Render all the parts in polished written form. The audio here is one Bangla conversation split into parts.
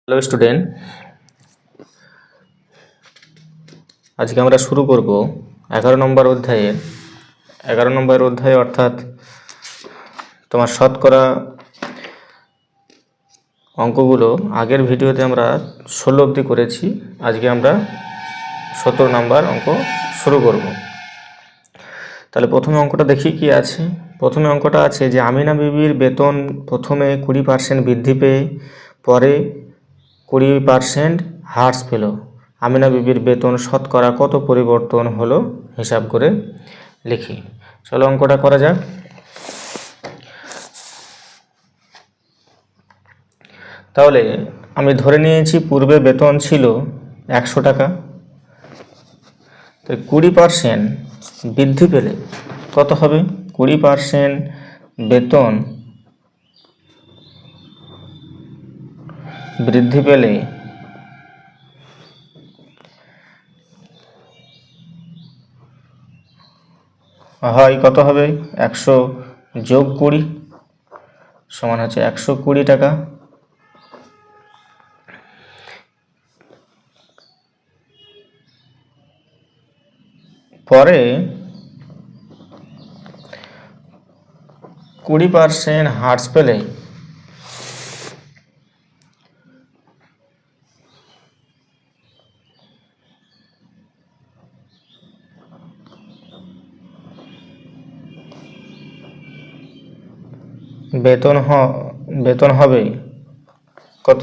হ্যালো স্টুডেন্ট, আজকে আমরা শুরু করব 11 নম্বর অধ্যায়ে অর্থাৎ তোমার শতকরা অঙ্কগুলো। আগের ভিডিওতে আমরা 16 অবধি করেছি, আজকে আমরা 17 নম্বর অঙ্ক শুরু করব। তাহলে প্রথমে অঙ্কটা দেখি কি আছে। প্রথমে অঙ্কটা আছে যে আমিনা বিবির বেতন প্রথমে 20% বৃদ্ধি পেয়ে পরে 20% হ্রাস পেল। আমিনা বিবির বেতন শতকরা কত পরিবর্তন হলো হিসাব করে লিখি। চলো অঙ্কটা করা যাক। তাহলে আমি ধরে নিয়েছি পূর্বে বেতন ছিল 100 টাকা, তো 20% বৃদ্ধি পেলে কত হবে? 20% বেতন বৃদ্ধি পেলে হয় কত হবে? 100 যোগ 20 সমান হচ্ছে 120 টাকা। পরে 20% হ্রাস পেলে বেতন হবে কত?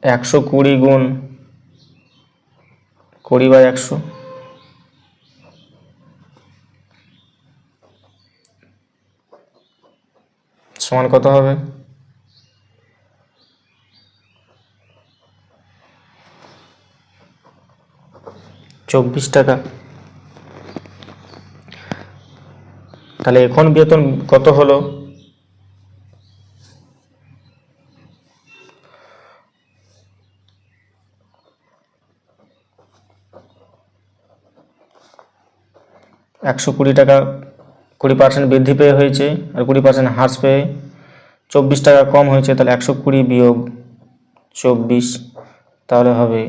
120 গুণ 20/100 সমান কত হবে? 24 টাকা। তাহলে এখন বেতন কত হলো? টাকা 20% বৃদ্ধি পেয়ে হয়েছে, আর 20% হ্রাস পেয়ে 24 টাকা কম হয়েছে। তাহলে 120 বিয়োগ 24 তাহলে হবে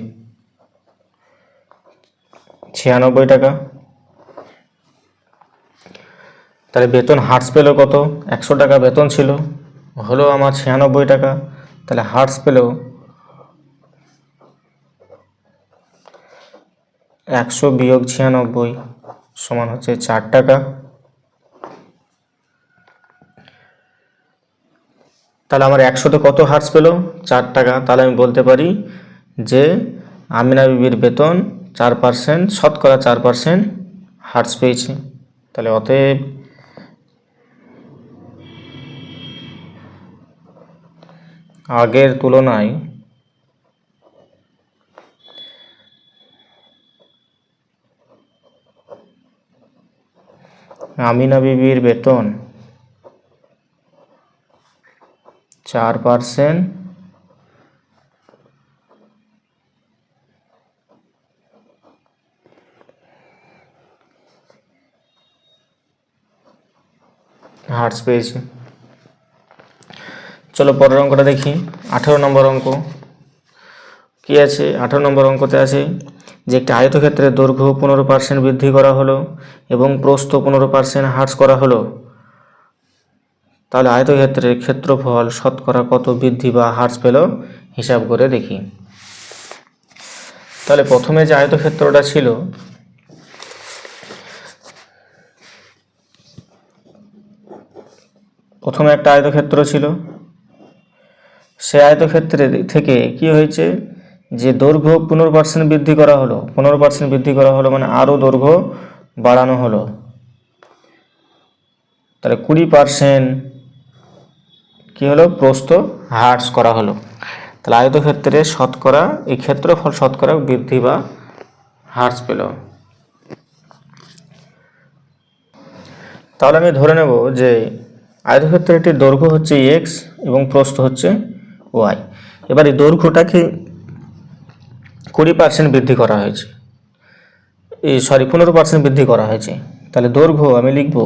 96 টাকা। তাহলে বেতন হ্রাস পেল কত? 100 টাকা বেতন ছিল, হলো আমার 96 টাকা। তাহলে হ্রাস পেল 100 বিয়োগ 96 সমান হচ্ছে 4 টাকা। তাহলে আমার 100তে কত হ্রাস পেল? 4 টাকা। তাহলে আমি বলতে পারি যে আমিনা বিবির বেতন 4%, শতকরা 4% হ্রাস পেয়েছে। তাহলে অতএব আগের তুলনায় আমিনা বিবির বেতন 4% হ্রাস পেয়েছে। চলো পরের অঙ্কটা দেখি। 18 নম্বর অঙ্ক কি আছে? 18 নম্বর অঙ্কতে আছে যে একটি আয়তক্ষেত্রের দৈর্ঘ্য 15% বৃদ্ধি করা হলো এবং প্রস্থ 15% হ্রাস করা হলো। তাহলে আয়তক্ষেত্রের ক্ষেত্রফল শতকরা কত বৃদ্ধি বা হ্রাস পেল হিসাব করে দেখি। তাহলে প্রথমে যে আয়তক্ষেত্রটা ছিল, প্রথমে একটা আয়তক্ষেত্র ছিল, সে আয়তক্ষেত্রে থেকে কি হয়েছে যে দৈর্ঘ্য 15% বৃদ্ধি করা হলো। 15% বৃদ্ধি করা হলো মানে আরও দৈর্ঘ্য বাড়ানো হলো। তাহলে 20% কি হলো? প্রস্থ হ্রাস করা হলো। তাহলে আয়তক্ষেত্রে শতকরা এই ক্ষেত্রফল শতকরা বৃদ্ধি বা হ্রাস পেল। তাহলে আমি ধরে নেব যে আয়তক্ষেত্রটির দৈর্ঘ্য হচ্ছে এক্স এবং প্রস্থ হচ্ছে ওয়াই। এবার এই দৈর্ঘ্যটাকে 20% বৃদ্ধি করা হয়েছে। 15% বৃদ্ধি করা হয়েছে। তাহলে দৈর্ঘ্য আমি লিখব,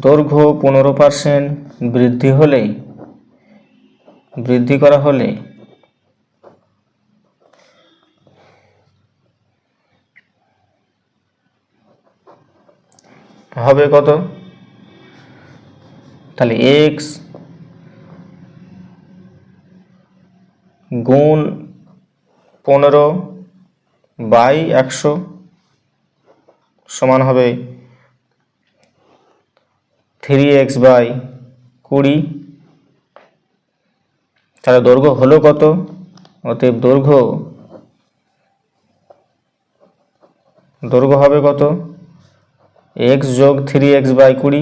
দৈর্ঘ্য 15% বৃদ্ধি করা হলে হবে কত? তাহলে x গুণ 15/100 সমান হবে 3x/20। তাহলে দৈর্ঘ্য হলো কত? অতএব দৈর্ঘ্য হবে কত? x যোগ 3x/20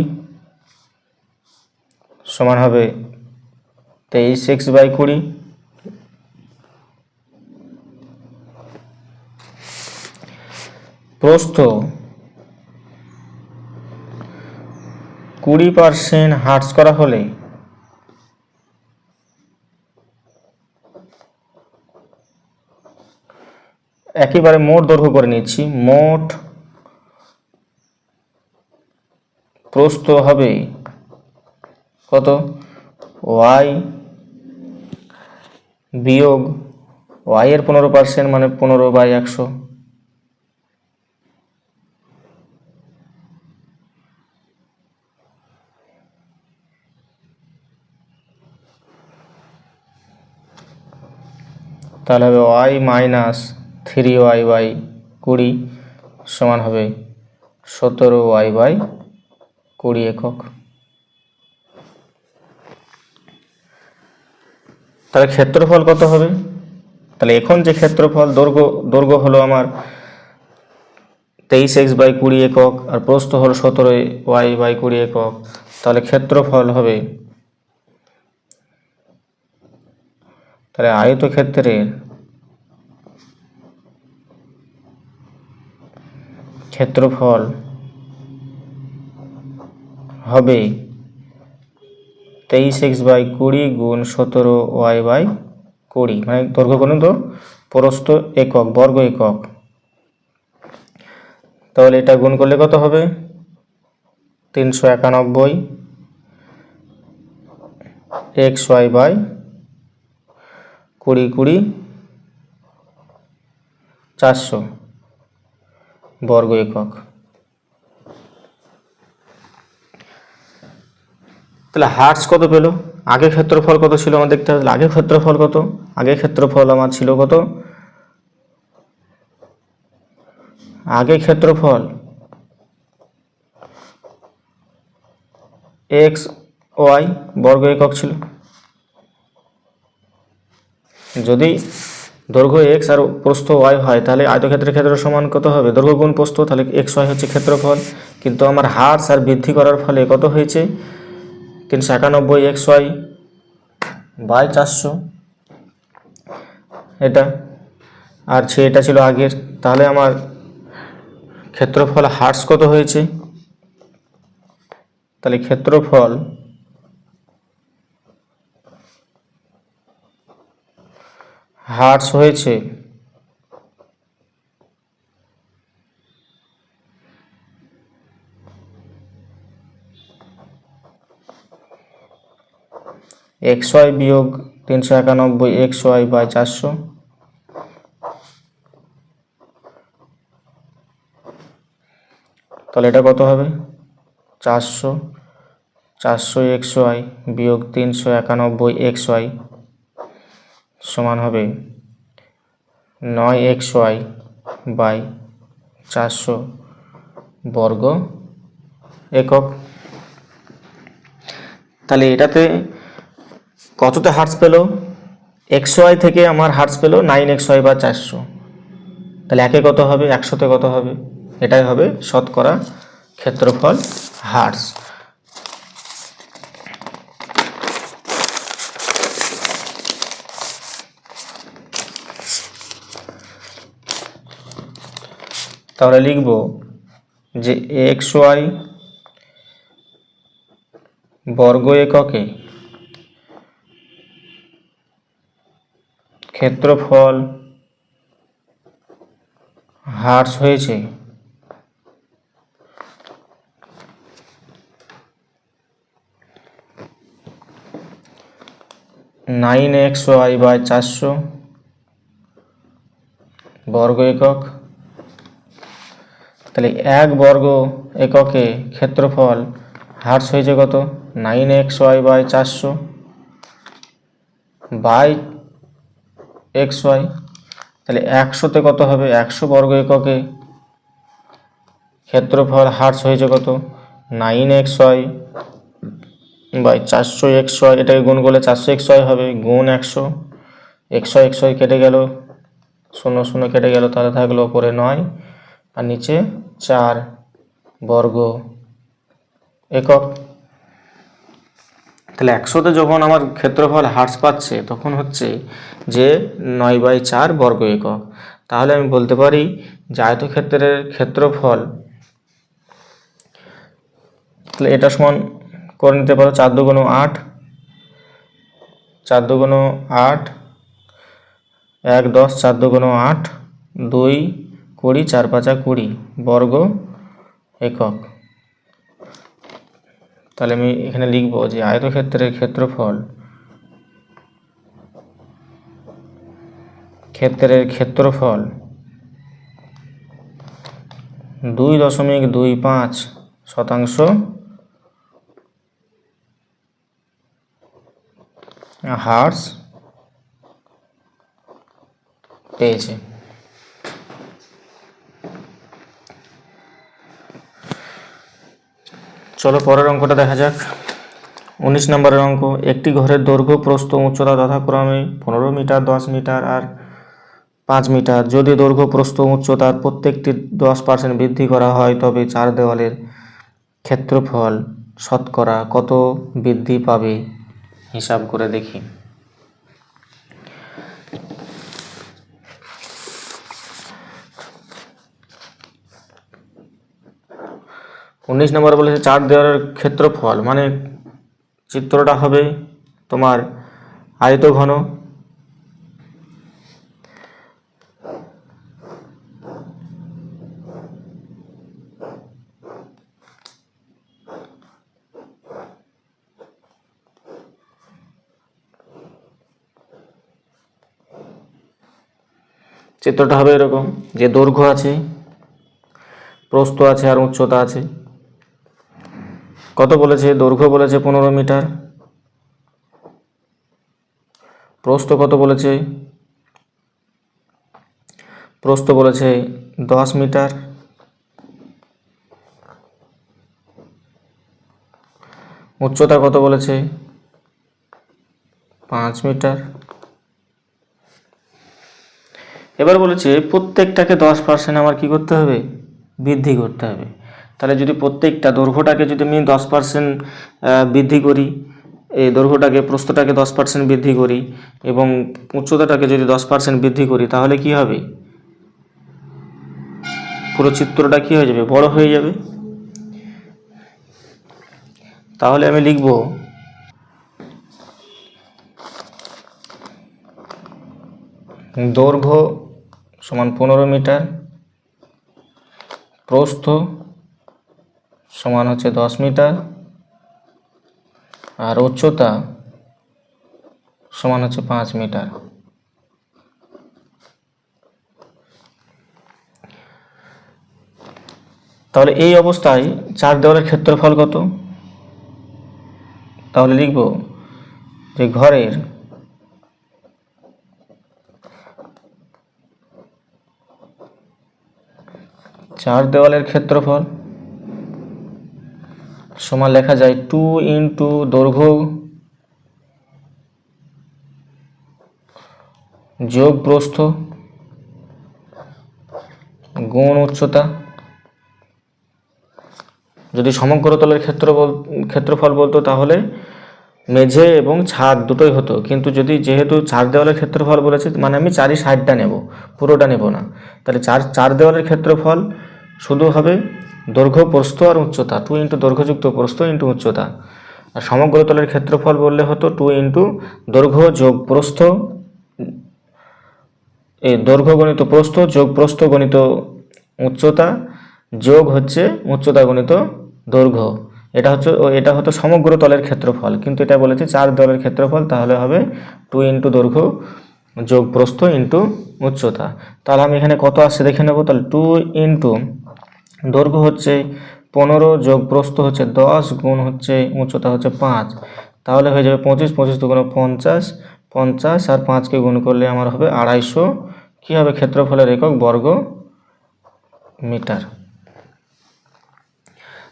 সমান হবে 23x/20। প্রস্থ 20% হ্রাস করা হলে একেবারে মোট দৈর্ঘ্য করে নিচ্ছি, মোট প্রস্থ হবে কত? y বিয়োগ y এর 15% মানে 15/100। তাহলে হবে y মাইনাস 3y/20 সমান হবে 17y/20 একক। তাহলে ক্ষেত্রফল কত হবে? তাহলে এখন যে ক্ষেত্রফল, দৈর্ঘ্য হলো আমার 23x/20 একক আর প্রস্থ হলো 17y/20 একক। তাহলে ক্ষেত্রফল হবে, তাহলে আয়তক্ষেত্রের ক্ষেত্রফল হবে 23x/20 গুণ 17y/20, মানে দৈর্ঘ্য গুণ তো প্রস্থ একক, বর্গ একক। তাহলে এটা গুণ করলে কত হবে? 391 xy/20 400 বর্গ একক। তাহলে হার্টস কত পেল? আগে ক্ষেত্রফল কত ছিল আমার দেখতে হবে। আগে ক্ষেত্রফল কত? আগে ক্ষেত্রফল আমার ছিল কত? আগে ক্ষেত্রফল xy বর্গ একক ছিল। যদি দৈর্ঘ্য x আর প্রস্থ y হয় তাহলে আয়তক্ষেত্রের ক্ষেত্র সমান কত হবে? দৈর্ঘ্য গুণ প্রস্থ, তাহলে xy হচ্ছে ক্ষেত্রফল। কিন্তু আমার হার্টস আর বৃদ্ধি করার ফলে কত হয়েছে? 391 xy/400 এটা, আর এটা ছিল আগের। তাহলে আমার ক্ষেত্রফল হার্টস কত হয়েছে? তাহলে ক্ষেত্রফল হার্টস হয়েছে xy বিয়োগ 391 xy/400। তাহলে এটা কত হবে? 400 xy বিয়োগ 391 xy সমান হবে 9 xy/400 বর্গ একক। তাহলে এটাতে কততে হার্টস পেল? xy থেকে আমার হার্টস পেল 9 xy/400। তাহলে একে কত হবে? 100তে কত হবে? এটাই হবে শতকরা ক্ষেত্রফল হার্টস। তাহলে লিখব যে xy বর্গ এককে ক্ষেত্রফল হার্স হয়েছে। নাইন এক্স ওয়াই বাই 400 বর্গ একক। তাহলে 1 বর্গ এককে ক্ষেত্রফল হার্স হয়েছে কত? 9xy by 400 by xy। তাহলে 100তে কত হবে? 100 বর্গ এককে ক্ষেত্রফল হার্স হয়েছে কত? 9xy by 400xy। এটাকে গুণ করলে 400xy হবে, গুণ 100। xy কেটে গেল, 0 0 কেটে গেল, তাহলে থাকলো ওপরে 9 আর নিচে 4 বর্গ একক। তাহলে 100তে যখন আমার ক্ষেত্রফল হার্স পাচ্ছে তখন হচ্ছে যে 9/4 বর্গ একক। তাহলে আমি বলতে পারি যে আয়তক্ষেত্রের ক্ষেত্রফল, তাহলে এটা সমান করে নিতে পারো 4 2 8, 4 2 8, 1 10, 4 2 8, 2 20, 4 5 20 বর্গ একক। তাহলে আমি এখানে লিখব যে আয়তক্ষেত্রের ক্ষেত্রফল 2.25 শতাংশ হার্স পেয়েছে। চলো পরের অঙ্কটা দেখা যাক। 19 নম্বরের অঙ্ক। একটি ঘরের দৈর্ঘ্য প্রস্থ উচ্চতা যথাক্রমে 15 মিটার, 10 মিটার আর 5 মিটার। যদি দৈর্ঘ্য প্রস্থ উচ্চতার প্রত্যেকটি 10% বৃদ্ধি করা হয় তবে 4 দেওয়ালের ক্ষেত্রফল শতকরা কত বৃদ্ধি পাবে হিসাব করে দেখি। উনিশ নম্বর বলেছে 4 দেওয়ালের ক্ষেত্রফল, মানে চিত্রটা হবে তোমার আয়তঘন। চিত্রটা হবে এরকম যে দৈর্ঘ্য আছে, প্রস্থ আছে আর উচ্চতা আছে। কত বলেছে? দৈর্ঘ্য বলেছে 15 মিটার, প্রস্থ কত বলেছে? প্রস্থ বলেছে 10 মিটার, উচ্চতা কত বলেছে? 5 মিটার। এবার বলেছে প্রত্যেকটাকে 10% আমার কি করতে হবে? বৃদ্ধি করতে হবে। তাহলে যদি প্রত্যেকটা দৈর্ঘ্যটাকে যদি আমি 10% বৃদ্ধি করি, এই দৈর্ঘ্যটাকে প্রস্থটাকে 10% বৃদ্ধি করি এবং উচ্চতাটাকে যদি 10% বৃদ্ধি করি তাহলে কি হবে? পুরো চিত্রটা কি হয়ে যাবে? বড় হয়ে যাবে। তাহলে আমি লিখব দৈর্ঘ্য সমান 15 মিটার, প্রস্থ সমান হচ্ছে 10 মিটার আর উচ্চতা সমান হচ্ছে 5 মিটার। তাহলে এই অবস্থায় 4 দেওয়ালের ক্ষেত্রফল কত? তাহলে লিখব যে ঘরের চার দেওয়ালের ক্ষেত্রফল সমান লেখা যায় 2 ইন্টু দৈর্ঘ্য যোগ প্রস্থ গুণ উচ্চতা। যদি সমগ্র তলের ক্ষেত্রফল বলতো তাহলে মেঝে এবং ছাদ দুটোই হতো, কিন্তু যেহেতু 4 দেওয়ালের ক্ষেত্রফল বলেছে মানে আমি 4ই সাইডটা নেব, পুরোটা নেব না। তাহলে চার দেওয়ালের ক্ষেত্রফল শুধু হবে দৈর্ঘ্য প্রস্থ আর উচ্চতা, 2 ইন্টু দৈর্ঘ্যযুক্ত প্রস্থ ইন্টু উচ্চতা। আর সমগ্র তলের ক্ষেত্রফল বললে হতো 2 ইন্টু দৈর্ঘ্য যোগ প্রস্থ এই দৈর্ঘ্য গণিত প্রস্থ যোগ প্রস্থ গণিত উচ্চতা যোগ হচ্ছে উচ্চতা গণিত দৈর্ঘ্য। এটা হতো সমগ্র তলের ক্ষেত্রফল, কিন্তু এটা বলেছে 4 তলের ক্ষেত্রফল, তাহলে হবে 2 ইন্টু দৈর্ঘ্য যোগ প্রস্থ ইন্টু উচ্চতা। তাহলে আমি এখানে কত আসছে দেখে নেব। তাহলে 2 ইন্টু দৈর্ঘ্য হচ্ছে 15 যোগ প্রস্থ হচ্ছে 10 গুণ হচ্ছে উচ্চতা হচ্ছে 5, তাহলে হয়ে যাবে 25, 25 দুগুণ 50, 50 আর 5কে গুণ করলে আমার হবে 250, কী হবে ক্ষেত্রফলের একক বর্গ মিটার।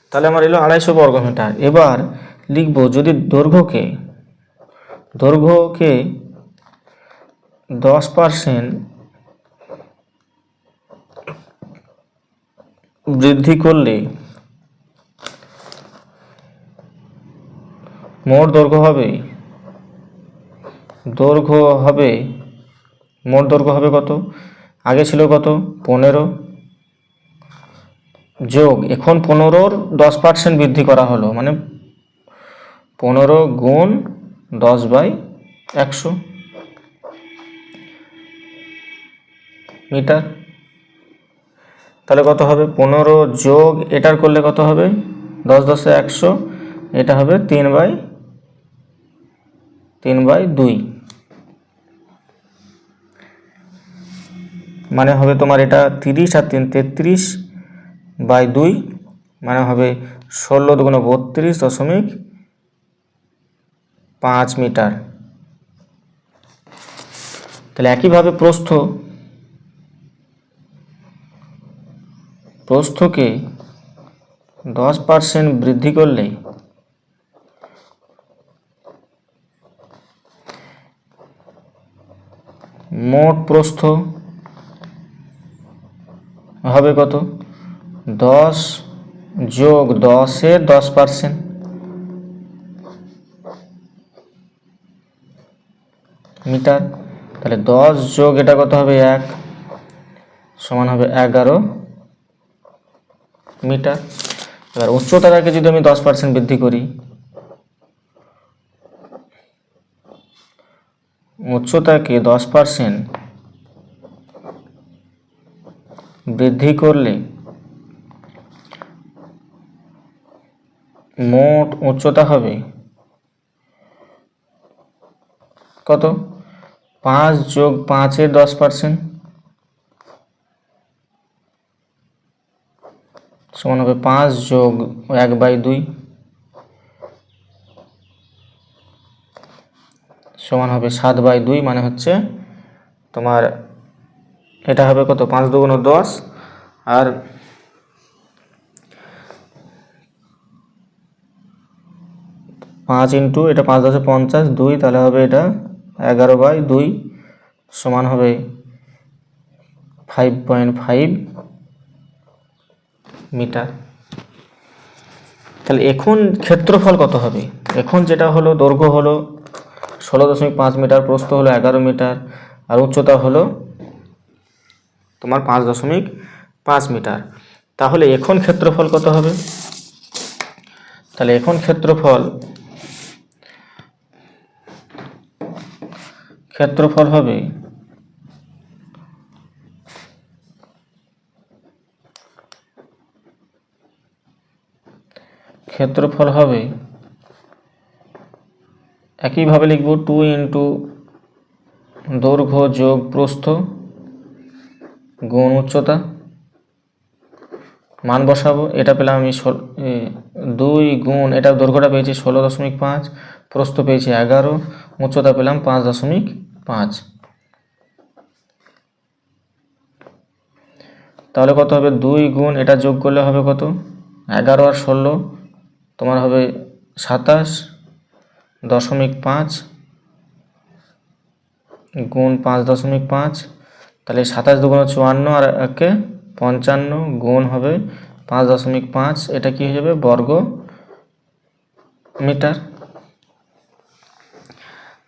তাহলে আমার এলো 250 বর্গ মিটার। এবার লিখব যদি দৈর্ঘ্যকে 10% বৃদ্ধি করলে মোট দৈর্ঘ্য হবে মোট দৈর্ঘ্য হবে কত, আগে ছিল কত 15 যোগ এখন 15-র 10% বৃদ্ধি করা হলো, মানে 15 গুণ 10/100 মিটার। তাহলে কত হবে 15 যোগ এটার করলে কত হবে 10 10 100, এটা হবে 3/2, মানে হবে তোমার এটা 30 আর 3 33/2, মানে হবে 16 দুগুণ 32.5 মিটার। তাহলে একইভাবে প্রস্থকে 10% বৃদ্ধি করলে মোট প্রস্থ হবে কত 10 যোগ 10-এর 10% মিটার। তাহলে 10 যোগ এটা কত হবে 1 সমান হবে 11 মিটার। এবার উচ্চতাটাকে যদি আমি 10% বৃদ্ধি করি, উচ্চতাকে 10% বৃদ্ধি করলে মোট উচ্চতা হবে কত 5 যোগ 5-এর 10% সমান হবে 5 যোগ 1/2 সমান হবে 7/2, মানে হচ্ছে তোমার এটা হবে কত 5 দুগুণ 10 আর 5 ইন্টু এটা 5 10 50 2, তাহলে হবে এটা 11/2 সমান হবে 5.5 মিটার। তাহলে এখন ক্ষেত্রফল কত হবে, এখন যেটা হলো দৈর্ঘ্য হলো 16.5 মিটার, প্রস্থ হলো 11 মিটার আর উচ্চতা হলো তোমার 5.5 মিটার। তাহলে এখন ক্ষেত্রফল কত হবে, তাহলে এখন ক্ষেত্রফল হবে একইভাবে লিখব 2 ইন্টু দৈর্ঘ্য যোগ প্রস্থ গুণ উচ্চতা, মান বসাবো। এটা পেলাম আমি 2 গুণ এটা দৈর্ঘ্যটা পেয়েছি 16.5, প্রস্থ পেয়েছি 11, উচ্চতা পেলাম 5.5। তাহলে কত হবে 2 গুণ এটা যোগ করলে হবে কত 11 আর 16 তোমার হবে 27.5 গুণ 5.5, তাহলে 27 দুগুণ 54 আর 1 55 গুণ হবে 5.5, এটা কি হয়ে যাবে বর্গ মিটার।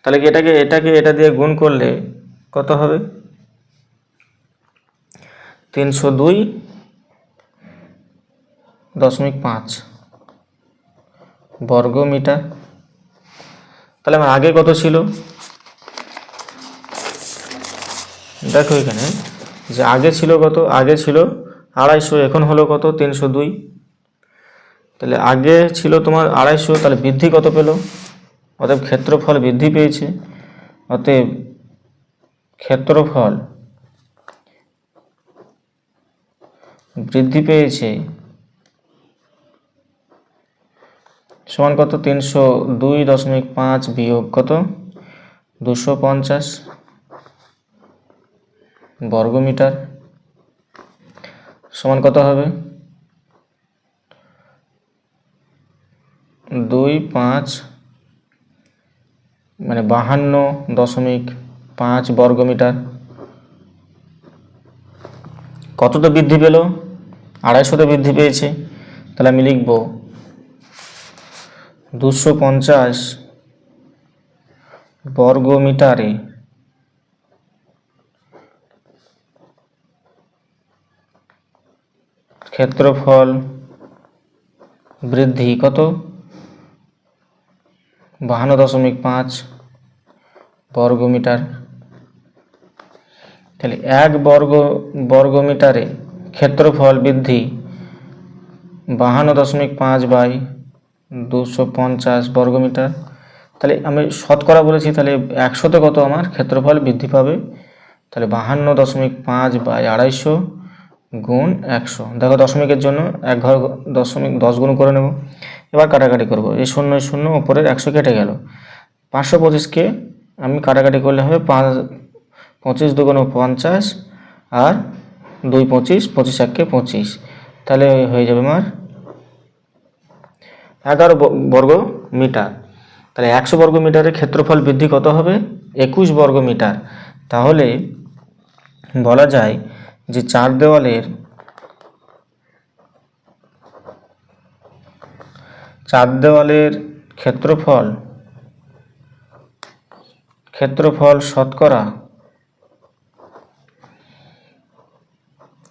তাহলে কি এটাকে এটা দিয়ে গুণ করলে কত হবে 302.5 বর্গ মিটার। তাহলে আমার আগে কত ছিল দেখো এখানে যে আগে ছিল কত, আগে ছিল 250, এখন হলো কত 302। তাহলে আগে ছিল তোমার 250, তাহলে বৃদ্ধি কত পেলো? অতএব ক্ষেত্রফল বৃদ্ধি পেয়েছে। অতএব ক্ষেত্রফল বৃদ্ধি পেয়েছে সমান কত? 302.5 বিয়োগ কত 250 বর্গমিটার সমান কত হবে? 25 মানে 52.5 বর্গমিটার। কতটা বৃদ্ধি পেল? 250 বৃদ্ধি পেয়েছে। তাহলে আমি লিখব 250 বর্গমিটারে ক্ষেত্রফল বৃদ্ধি কত? 52.5 বর্গমিটার। তাহলে 1 বর্গমিটারে ক্ষেত্রফল বৃদ্ধি 52.5 বাই 250 বর্গমিটার। তাহলে আমি শতকরা বলেছি, তাহলে 100তে কত আমার ক্ষেত্রফল বৃদ্ধি পাবে? তাহলে 52.5 বাই 250 গুণ 100। দেখো দশমিকের জন্য 1 ঘর 10 গুণ করে নেব। এবার কাটাকাটি করব। এই 0 0 উপরের 100 কেটে গেল। 525কে আমি কাটাকাটি করলে হবে 25 দুগুণে 50 আর 2 25, 25 1 25। তাহলে হয়ে যাবে আমার 11 বর্গ মিটার। তাহলে 100 বর্গ মিটারের ক্ষেত্রফল বৃদ্ধি কত হবে? 21 বর্গ মিটার। তাহলে বলা যায় যে চার দেওয়ালের ক্ষেত্রফল শতকরা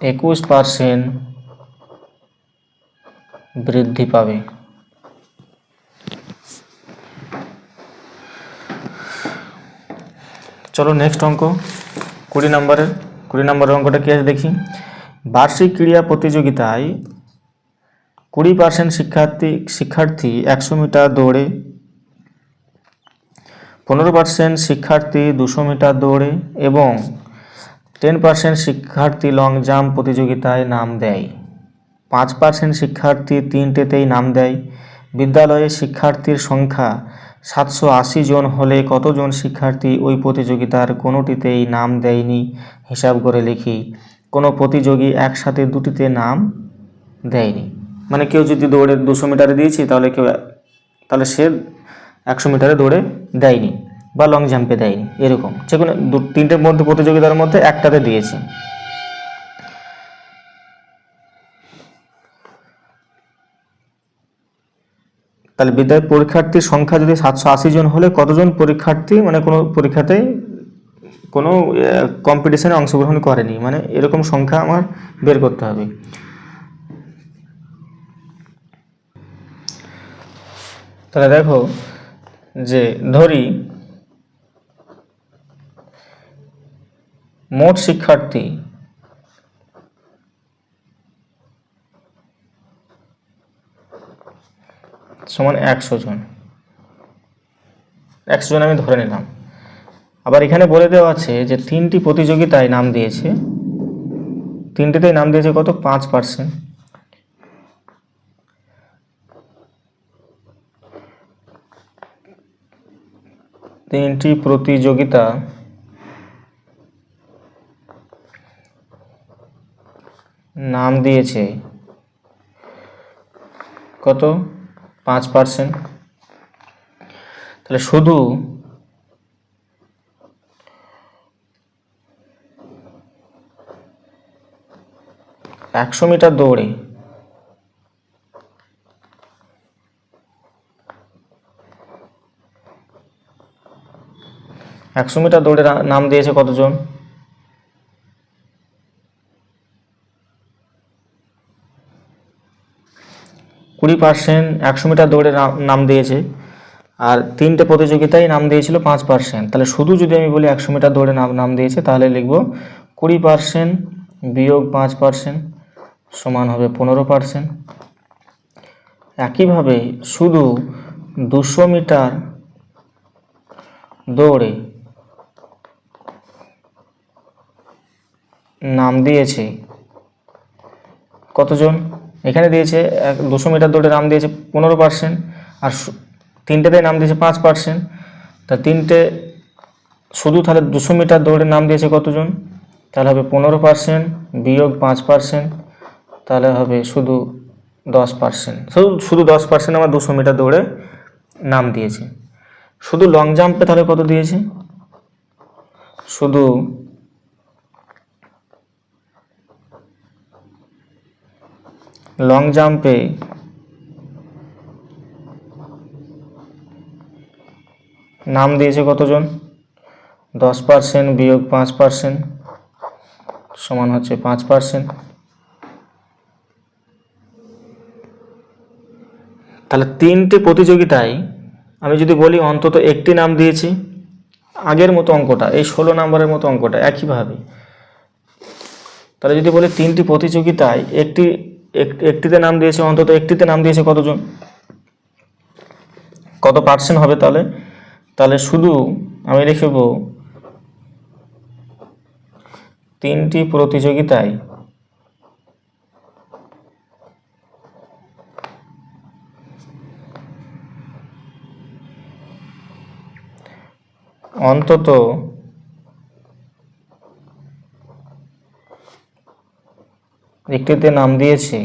21% বৃদ্ধি পাবে। চলো নেক্সট অঙ্ক 20 নম্বরের অঙ্কটা কি আছে দেখি। বার্ষিক ক্রীড়া প্রতিযোগিতায় 20% শিক্ষার্থী 100 মিটার দৌড়ে, 15% শিক্ষার্থী 200 মিটার দৌড়ে এবং 10% শিক্ষার্থী লং জাম্প প্রতিযোগিতায় নাম দেয়। 5% শিক্ষার্থী তিনটেতেই নাম দেয়। বিদ্যালয়ে শিক্ষার্থীর সংখ্যা 780 জন হলে কতজন শিক্ষার্থী ওই প্রতিযোগিতার কোনোটিতেই নাম দেয়নি? হিসাব করে লিখি। কোনো প্রতিযোগী একসাথে দুটিতে নাম দেয়নি। মানে কেউ যদি দৌড়ে 200 মিটারে দিয়েছি, তাহলে সে 100 মিটারে দৌড়ে দেয়নি বা লং জাম্পে দেয়নি, এরকম যে কোনো তিনটের মধ্যে প্রতিযোগিতার মধ্যে একটাতে দিয়েছে। তাহলে বিদ্যালয়ের পরীক্ষার্থীর সংখ্যা যদি 780 জন হলে কতজন পরীক্ষার্থী মানে কোনো পরীক্ষাতেই কোনো কম্পিটিশনে অংশগ্রহণ করেনি, মানে এরকম সংখ্যা আমার বের করতে হবে। তাহলে দেখো যে ধরি মোট শিক্ষার্থী সমান 100 জন। 100 জন আমি ধরে নিলাম। আবার এখানে বলে দেওয়া আছে যে 3টি প্রতিযোগিতায় নাম দিয়েছে, 3টিতেই নাম দিয়েছে কত? 5%। তিনটি প্রতিযোগিতা নাম দিয়েছে কত? 5%। তাহলে শুধু একশো মিটার দৌড়ে 100 মিটার দৌড়ে নাম দিয়েছে কতজন? 20%। 100 মিটার দৌড়ে নাম দিয়েছে। আর 3টে প্রতিযোগিতায় নাম দিয়েছিল 5%। তাহলে শুধু যদি আমি বলি 100 মিটার দৌড়ে নাম দিয়েছে, তাহলে লিখব 20% বিয়োগ 5% সমান হবে 15%। একইভাবে শুধু 200 মিটার দৌড়ে নাম দিয়েছে কতজন? এখানে দিয়েছে 200 মিটার দৌড়ে নাম দিয়েছে 15%, আর 3টেতে নাম দিয়েছে 5%। তা 3টে শুধু তাহলে 200 মিটার দৌড়ে নাম দিয়েছে কতজন? তাহলে হবে 15% বিয়োগ 5%, তাহলে হবে শুধু 10%। শুধু 10% আমার 200 মিটার দৌড়ে নাম দিয়েছে। শুধু লং জাম্পে তাহলে কত দিয়েছে? শুধু লং জাম্পে নাম দিয়েছে কতজন? 10% বিয়োগ 5% সমান হচ্ছে 5%। তাহলে 3টে প্রতিযোগিতায় আমি যদি বলি অন্তত একটি নাম দিয়েছি, আগের মতো অঙ্কটা, এই 16 নম্বরের মতো অঙ্কটা একইভাবে। তাহলে যদি বলি 3টি প্রতিযোগিতায় একটিতে নাম দিয়েছে, অন্তত একটিতে নাম দিয়েছে কতজন, কত পার্সেন্ট হবে? তাহলে শুধু আমি লিখব 3টি প্রতিযোগিতায় অন্তত একটিতে নাম দিয়েছে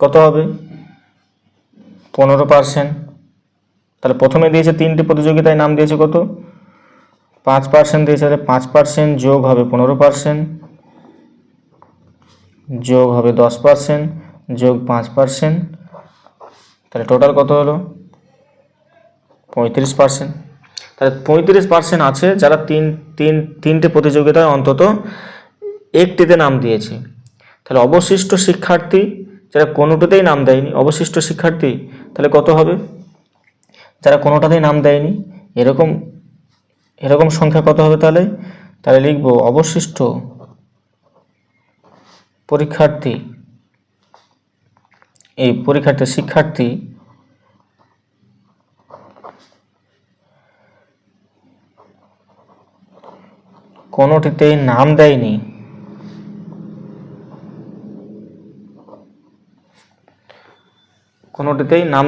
কত হবে? 15%। তাহলে প্রথমে দিয়েছে 3টি প্রতিযোগিতায় নাম দিয়েছে কত? 5% দিয়েছে। তাহলে 5% যোগ হবে 15% যোগ হবে 10% যোগ 5%, তাহলে টোটাল কত হলো? 35%। তাহলে 35% আছে যারা তিনটে প্রতিযোগিতায় অন্তত একটিতে নাম দিয়েছে। তাহলে অবশিষ্ট শিক্ষার্থী যারা কোনোটাতেই নাম দেয়নি, অবশিষ্ট শিক্ষার্থী তাহলে কত হবে? যারা কোনোটাতেই নাম দেয়নি, এরকম সংখ্যা কত হবে? তাহলে লিখব অবশিষ্ট শিক্ষার্থী কোনোটিতেই নাম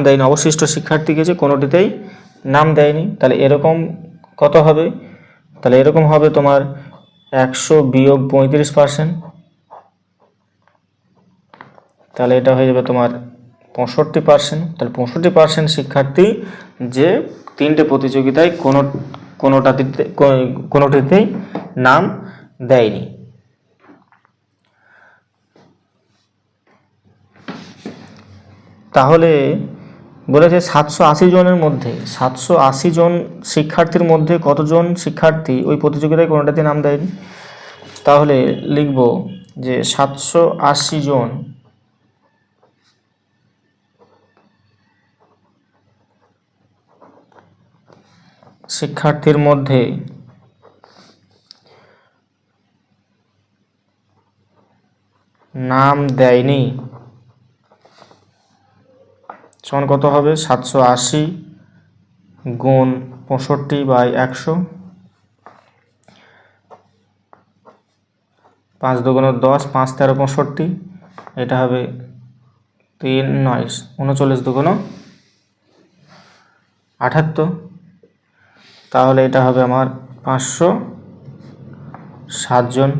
দেয়নি, অবশিষ্ট শিক্ষার্থী গেছে কোনোটিতেই নাম দেয়নি। তাহলে এরকম কত হবে? তাহলে এরকম হবে তোমার 100 বিয়োগ 35%, তাহলে এটা হয়ে যাবে তোমার 65%। তাহলে 65% শিক্ষার্থী যে 3টে প্রতিযোগিতায় কোনোটিতেই নাম দেয়নি। তাহলে বলেছে 780 জনের মধ্যে 780 জন শিক্ষার্থীর মধ্যে কতজন শিক্ষার্থী ওই প্রতিযোগিতায় কোনোটাতে নাম দেয়নি? তাহলে লিখব যে 780 জন শিক্ষার্থীর মধ্যে নাম দেয়নি সমান কত হবে? 780 গুণ 65/100, 5 দুগুণ 10, 5 13 65, এটা হবে 3 9 39 দুগুণ 78, তাহলে এটা হবে আমার 507 জন।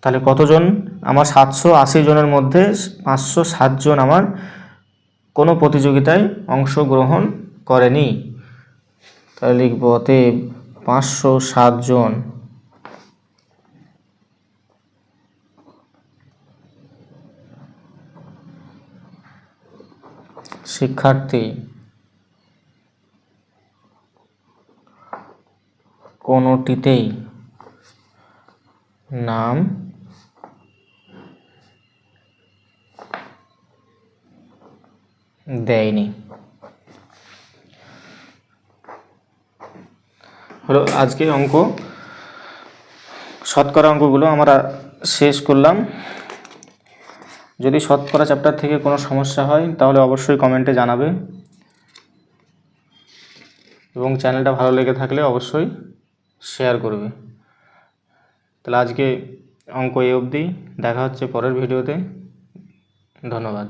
তাহলে কতজন? আমার 780 জনের মধ্যে 507 জন আমার কোনো প্রতিযোগিতায় অংশগ্রহণ করেনি। তাহলে লিখব অতএব 507 জন শিক্ষার্থী কোনোটিতেই নাম দেয়নি। হলো আজকে অঙ্ক, শতকরা অঙ্কগুলো আমরা শেষ করলাম। যদি শতকরা চ্যাপ্টার থেকে কোনো সমস্যা হয় তাহলে অবশ্যই কমেন্টে জানাবে, এবং চ্যানেলটা ভালো লেগে থাকলে অবশ্যই শেয়ার করবে। তাহলে আজকে অঙ্ক এই অবধি, দেখা হচ্ছে পরের ভিডিওতে। ধন্যবাদ।